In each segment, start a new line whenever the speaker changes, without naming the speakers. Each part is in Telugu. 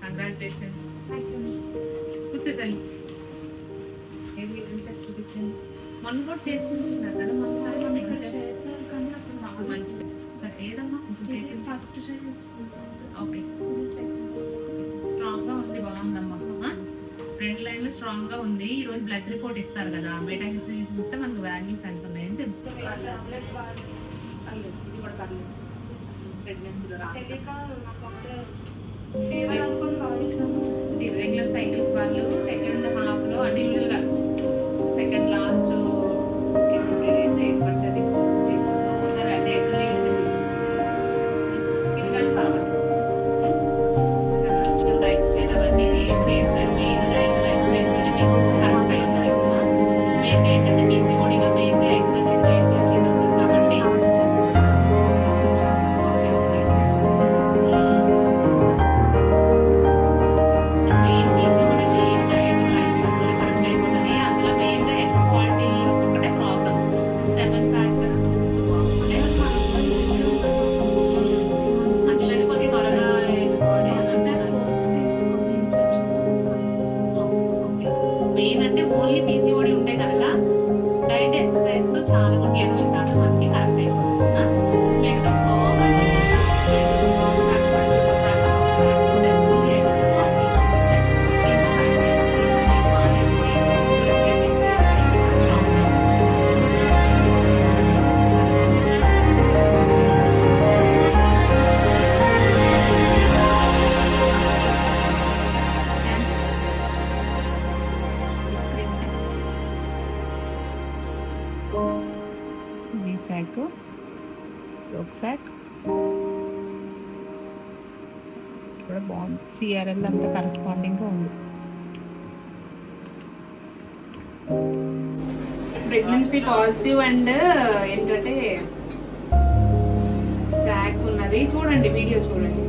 కంగ్రాచులేషన్స్. కూర్చోతల్లి. ఏది ఇంట్రెస్ట్ చూపించండి. మొన్న కూడా చేసుకుంటున్నారు కదా, మంచిగా. ఏదమ్మా
ఫస్ట్
ఓకే, స్ట్రాంగ్ గా ఉంది, బాగుందమ్మా. 2 లైన్లు స్ట్రాంగ్ గా ఉంది. ఈ రోజు బ్లడ్ రిపోర్ట్ ఇస్తారు కదా, బీటా హిస్టరీ చూస్తే మనకు వాల్యూస్ ఎంత ఉన్నాయని తెలుస్తుంది. ఇది కూడా పర్లేదు, ప్రెగ్నెన్సీలో రెగ్యులర్ సైకిల్స్ వాళ్ళు సెకండ్ హాఫ్ లో అంటే యూజువల్ గా సెకండ్ లాస్ట్ డేస్ ఏర్పడుతుంది. ముందర అంటే ఎక్కడ ఇది కానీ పర్వాలేదు. లైఫ్ స్టైల్ అవన్నీ చేశారు. మెయిన్ డైట్ లైఫ్ స్టైల్ మీకు కరెక్ట్ అయింది. మెయిన్ ఏంటంటే పీసీఓడిగా మెయిన్ గా ఎక్కువ అవుతుంది కాబట్టి okay okay. Main PCOD main diet life style correct అయిపోతుంది. అందులో మెయిన్ గా ఎక్కువ క్వాలిటీ ఒకటే ప్రాబ్లం. 7 ఫ్యాక్టర్ రూమ్స్ బాగుంటాయి. అందుకని కొంచెం త్వరగా వెళ్ళిపోవాలి అని మెయిన్ అంటే ఓన్లీ పీసీఓడి ఉంటే కనుక డైట్ ఎక్సర్సైజ్ తో చాలా 80% మందికి కరెక్ట్ అయిపోతుంది. సాక్ సాక్ కూడా బాగుంది. సిఆర్ఎల్ అంతా కరెస్పాండింగ్ గా ఉంది. ప్రెగ్నెన్సీ పాజిటివ్ అండ్ ఏంటంటే సాక్ ఉన్నది. చూడండి, వీడియో చూడండి.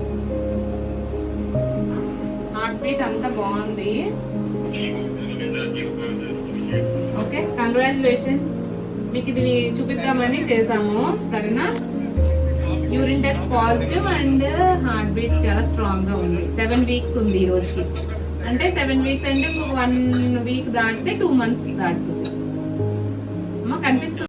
హార్ట్ బీట్ అంతా బాగుంది. Okay, congratulations. మీకు ఇది చూపిద్దామని చేసాము, సరేనా? Urine test positive and heart beat చాలా స్ట్రాంగ్ గా ఉంది. 7 వీక్స్ ఉంది ఈ రోజుకి. అంటే 7 వీక్స్ అంటే 1 వీక్ దాటితే 2 months దాటుతుంది. అమ్మ కనిపిస్తుంది.